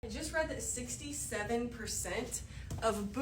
I just read that 67% of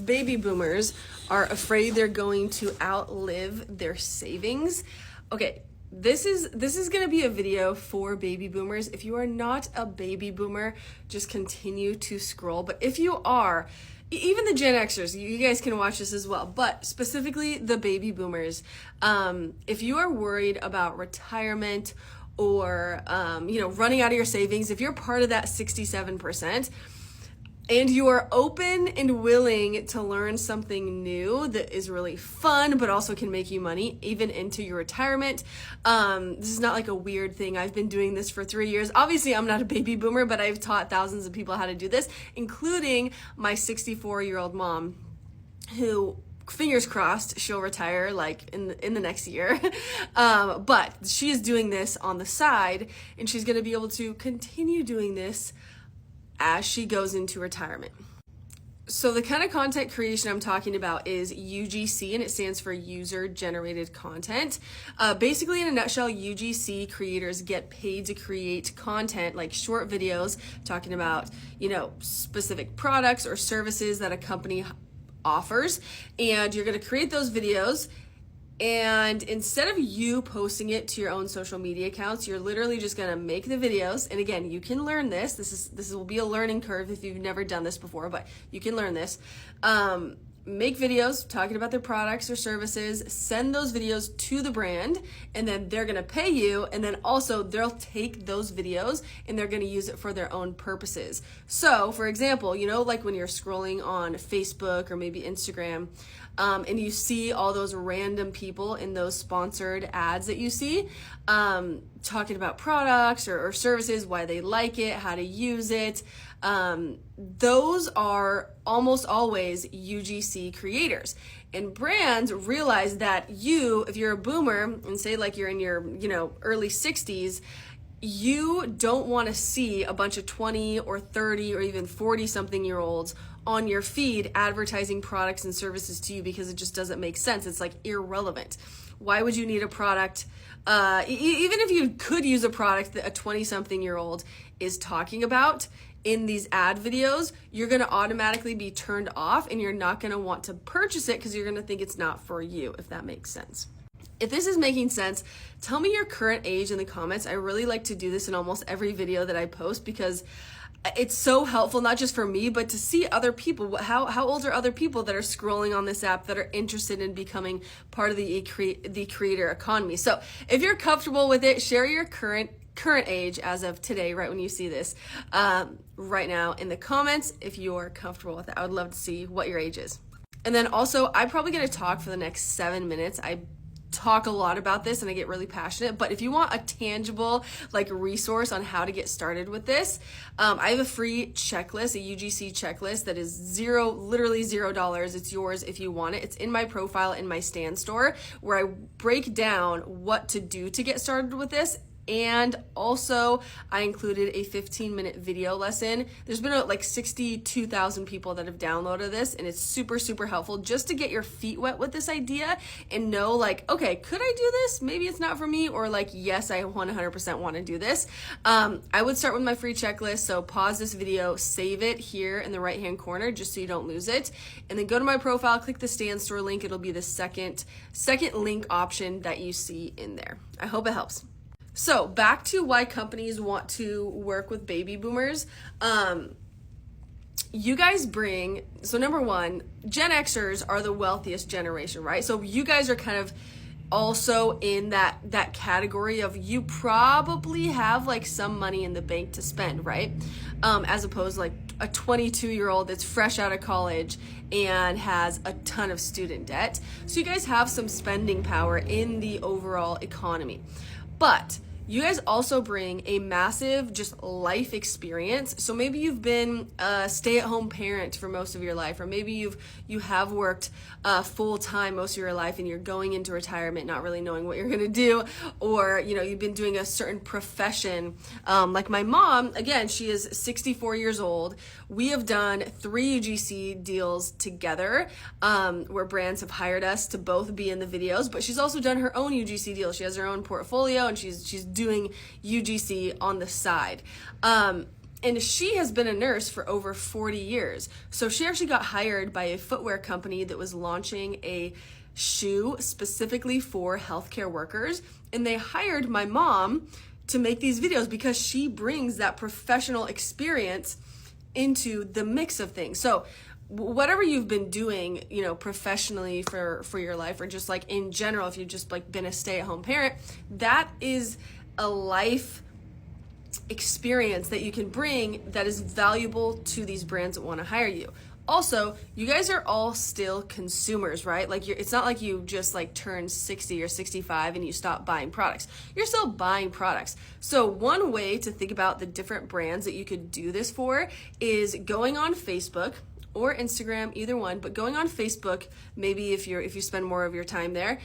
baby boomers, are afraid they're going to outlive their savings. Okay, this is going to be a video for baby boomers. If you are not a baby boomer, just continue to scroll. But if you are, even the Gen Xers, you guys can watch this as well, but specifically the baby boomers, if you are worried about retirement or running out of your savings, if you're part of that 67% and you are open and willing to learn something new that is really fun but also can make you money even into your retirement, this is not like a weird thing. I've been doing this for 3 years. Obviously I'm not a baby boomer, but I've taught thousands of people how to do this, including my 64-year-old mom, who, fingers crossed, she'll retire like in the next year. But she is doing this on the side, and she's going to be able to continue doing this as she goes into retirement. So the kind of content creation I'm talking about is UGC, and it stands for user generated content. Basically, in a nutshell, UGC creators get paid to create content like short videos talking about, specific products or services that a company offers, and you're going to create those videos, and instead of you posting it to your own social media accounts, you're literally just going to make the videos. And again, you can learn this will be a learning curve if you've never done this before, but you can learn this. Make videos talking about their products or services, send those videos to the brand, and then they're going to pay you, and then also they'll take those videos and they're going to use it for their own purposes. So for example, like when you're scrolling on Facebook or maybe Instagram, and you see all those random people in those sponsored ads that you see, talking about products or services, why they like it, how to use it. Those are almost always UGC creators. And brands realize that if you're a boomer and say like you're in your, early 60s, you don't want to see a bunch of 20 or 30 or even 40 something year olds on your feed advertising products and services to you, because it just doesn't make sense. It's like irrelevant. Why would you need a product? Even if you could use a product that a 20 something year old is talking about in these ad videos, you're going to automatically be turned off and you're not going to want to purchase it because you're going to think it's not for you, if that makes sense. If this is making sense, tell me your current age in the comments. I really like to do this in almost every video that I post because it's so helpful, not just for me, but to see other people. How old are other people that are scrolling on this app that are interested in becoming part of the creator economy? So if you're comfortable with it, share your current age as of today, right when you see this, right now in the comments if you're comfortable with it. I would love to see what your age is. And then also, I'm probably going to talk for the next 7 minutes. I talk a lot about this and I get really passionate, but if you want a tangible resource on how to get started with this, I have a free checklist, a UGC checklist that is literally $0. It's yours if you want it. It's in my profile in my Stan store, where I break down what to do to get started with this. And also I included a 15-minute video lesson. There's been like 62,000 people that have downloaded this, and it's super, super helpful just to get your feet wet with this idea and know okay, could I do this? Maybe it's not for me, or yes, I 100% want to do this. I would start with my free checklist. So pause this video, save it here in the right-hand corner just so you don't lose it. And then go to my profile, click the Stan Store link. It'll be the second link option that you see in there. I hope it helps. So back to why companies want to work with baby boomers. You guys so number one, Gen Xers are the wealthiest generation, right? So you guys are kind of also in that category of, you probably have some money in the bank to spend, right? As opposed to a 22-year-old that's fresh out of college and has a ton of student debt. So you guys have some spending power in the overall economy. But you guys also bring a massive just life experience. So maybe you've been a stay-at-home parent for most of your life, or maybe you have worked full-time most of your life and you're going into retirement not really knowing what you're going to do, or you've been doing a certain profession. Like my mom, again, she is 64 years old. We have done 3 UGC deals together, where brands have hired us to both be in the videos, but she's also done her own UGC deal. She has her own portfolio and she's doing UGC on the side. And she has been a nurse for over 40 years. So she actually got hired by a footwear company that was launching a shoe specifically for healthcare workers. And they hired my mom to make these videos because she brings that professional experience into the mix of things. So whatever you've been doing, you know, professionally for your life, or just like in general, if you've just like been a stay-at-home parent, that is a life experience that you can bring that is valuable to these brands that want to hire you. Also, you guys are all still consumers, right? Like it's not like you just like turn 60 or 65 and you stop buying products. You're still buying products. So one way to think about the different brands that you could do this for is going on Facebook or Instagram, either one, but going on Facebook, maybe if you spend more of your time there,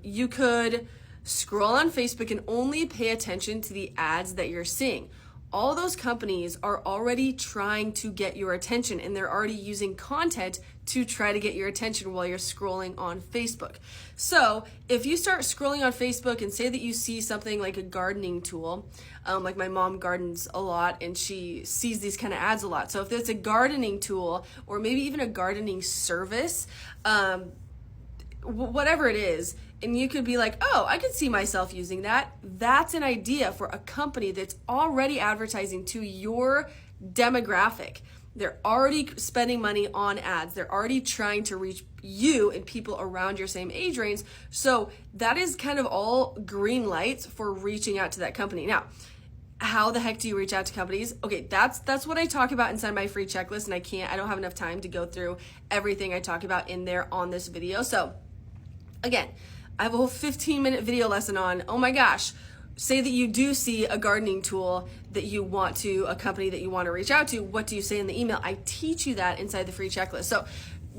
you could scroll on Facebook and only pay attention to the ads that you're seeing. All those companies are already trying to get your attention, and they're already using content to try to get your attention while you're scrolling on Facebook. So if you start scrolling on Facebook and say that you see something like a gardening tool, like my mom gardens a lot and she sees these kind of ads a lot. So if it's a gardening tool or maybe even a gardening service, whatever it is, and you could be like, oh, I could see myself using that. That's an idea for a company that's already advertising to your demographic. They're already spending money on ads. They're already trying to reach you and people around your same age range. So that is kind of all green lights for reaching out to that company. Now, how the heck do you reach out to companies? Okay, that's what I talk about inside my free checklist, and I don't have enough time to go through everything I talk about in there on this video. So again, I have a whole 15-minute video lesson on, oh my gosh, say that you do see a gardening tool that you want to, a company that you want to reach out to, what do you say in the email? I teach you that inside the free checklist. So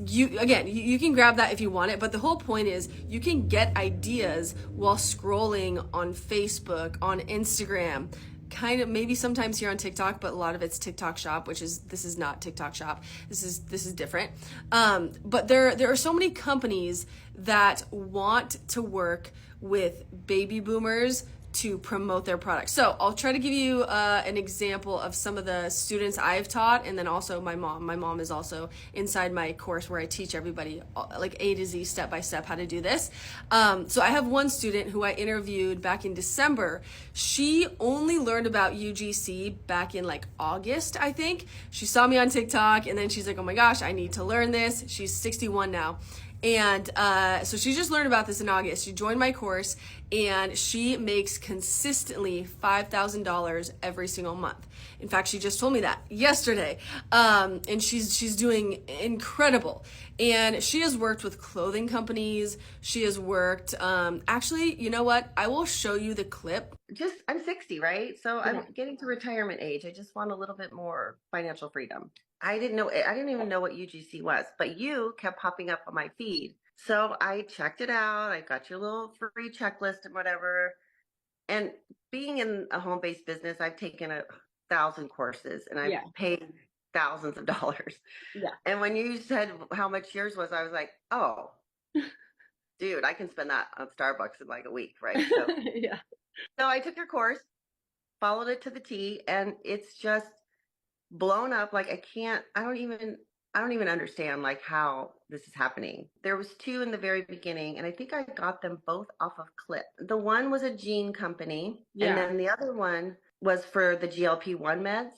you can grab that if you want it, but the whole point is you can get ideas while scrolling on Facebook, on Instagram, kind of maybe sometimes here on TikTok, but a lot of it's TikTok Shop, this is not TikTok Shop. This is different. But there are so many companies that want to work with baby boomers to promote their products. So I'll try to give you an example of some of the students I've taught, and then also my mom. My mom is also inside my course where I teach everybody like A to Z, step by step, how to do this. So I have one student who I interviewed back in December. She only learned about UGC back in like August, I think. She saw me on TikTok, and then she's like, oh my gosh, I need to learn this. She's 61 now. And so she just learned about this in August. She joined my course, and she makes consistently $5,000 every single month. In fact, she just told me that yesterday. And she's doing incredible. And she has worked with clothing companies. She has worked, actually, you know what? I will show you the clip. I'm 60, right? So I'm getting to retirement age. I just want a little bit more financial freedom. I didn't even know what UGC was, but you kept popping up on my feed. So I checked it out. I got your little free checklist and whatever. And being in a home-based business, I've taken 1,000 courses and I've paid thousands of dollars. Yeah. And when you said how much yours was, I was like, oh, dude, I can spend that on Starbucks in like a week, right? So, Yeah. so I took your course, followed it to the T, and it's just blown up. Like I don't even understand like how this is happening. There was two in the very beginning, and I think I got them both off of Clip. The one was a jean company, and then the other one was for the GLP-1 meds,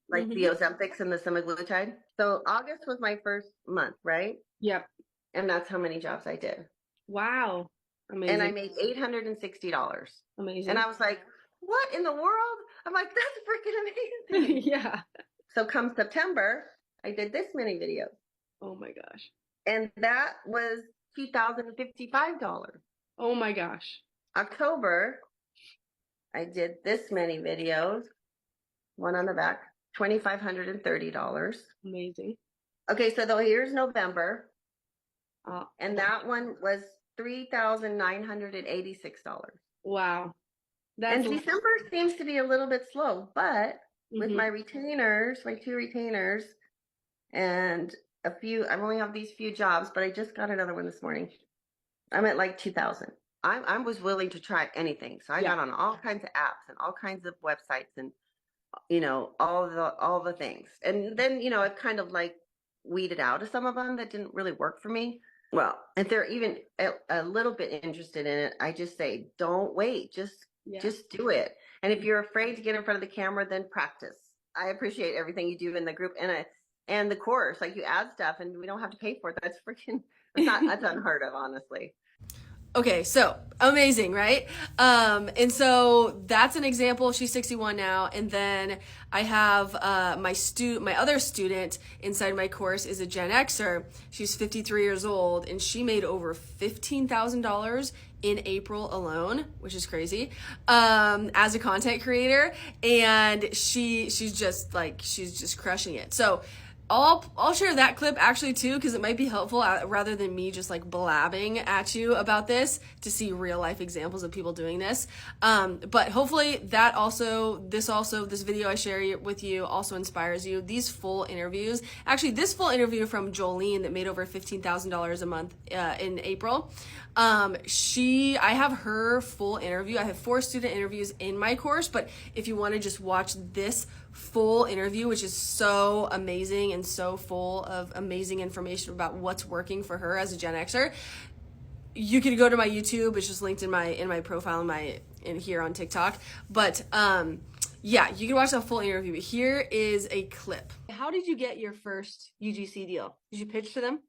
like the Ozempics and the semaglutide. So August was my first month, right? Yep. And that's how many jobs I did. Wow. Amazing. And I made $860. Amazing. And I was like, what in the world? I'm like, that's freaking amazing. Yeah. So come September, I did this many videos. Oh my gosh. And that was $2,055. Oh my gosh. October, I did this many videos. One on the back, $2,530. Amazing. Okay, so here's November. And that one was $3,986. Wow. And December seems to be a little bit slow, but with my retainers, my 2 retainers, and I only have these few jobs, but I just got another one this morning. I'm at like 2,000. I was willing to try anything. So I got on all kinds of apps and all kinds of websites, and all the things. And then, I've kind of like weeded out of some of them that didn't really work for me. Well, if they're even a little bit interested in it, I just say, don't wait, just do it. And if you're afraid to get in front of the camera, then practice. I appreciate everything you do in the group and the course. Like, you add stuff and we don't have to pay for it. That's unheard of, honestly. Okay, so amazing, right? And so that's an example. She's 61 now, and then I have my other student inside my course is a Gen Xer. She's 53 years old, and she made over $15,000 in April alone, which is crazy, as a content creator, and she's just crushing it. So I'll share that clip actually too, because it might be helpful rather than me just like blabbing at you about this, to see real life examples of people doing this. But hopefully this video I share with you also inspires you. These full interviews, actually this full interview from Jolene that made over $15,000 a month in April. I have her full interview. I have 4 student interviews in my course, but if you want to just watch this full interview, which is so amazing and so full of amazing information about what's working for her as a Gen Xer, you can go to my YouTube. It's just linked in my profile in here on TikTok. But yeah, you can watch the full interview. But here is a clip. How did you get your first UGC deal? Did you pitch to them?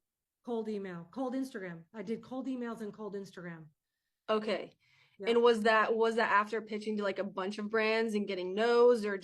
Cold email, cold Instagram. I did cold emails and cold Instagram. Okay. Yeah. And was that after pitching to like a bunch of brands and getting no's, or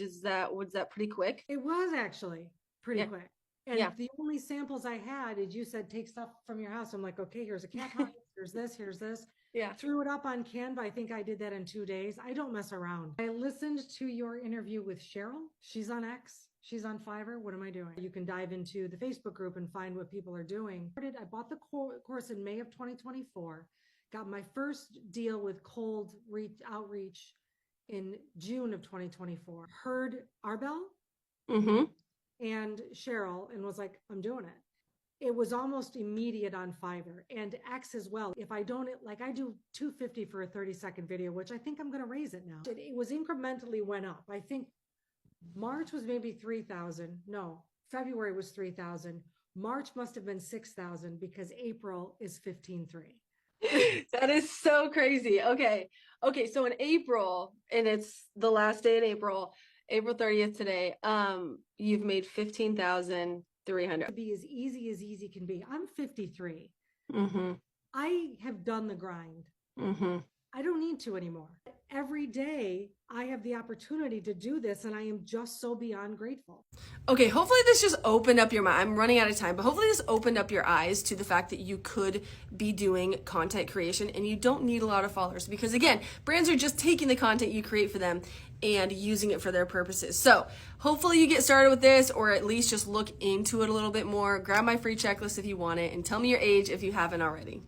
was that pretty quick? It was actually pretty quick. And Yeah. the only samples I had is, you said take stuff from your house. I'm like, okay, here's a cat house, here's this. Yeah. Threw it up on Canva. I think I did that in 2 days. I don't mess around. I listened to your interview with Cheryl. She's on X. She's on Fiverr. What am I doing? You can dive into the Facebook group and find what people are doing. I bought the course in May of 2024. Got my first deal with cold outreach in June of 2024. Heard Arbel and Cheryl and was like, I'm doing it. It was almost immediate on Fiverr and X as well. If I don't, like, I do $250 for a 30-second video, which I think I'm going to raise it now. It was incrementally went up. I think March was maybe 3,000. No, February was 3,000. March must have been 6,000 because April is 15,300. That is so crazy. Okay. So in April, and it's the last day in April 30th today, you've made 15,300. Be as easy can be. I'm 53. Mm-hmm. I have done the grind. Mm-hmm. I don't need to anymore. Every day I have the opportunity to do this, and I am just so beyond grateful. Okay, hopefully this just opened up your mind. I'm running out of time, but hopefully this opened up your eyes to the fact that you could be doing content creation and you don't need a lot of followers, because again, brands are just taking the content you create for them and using it for their purposes. So hopefully you get started with this, or at least just look into it a little bit more. Grab my free checklist if you want it, and tell me your age if you haven't already.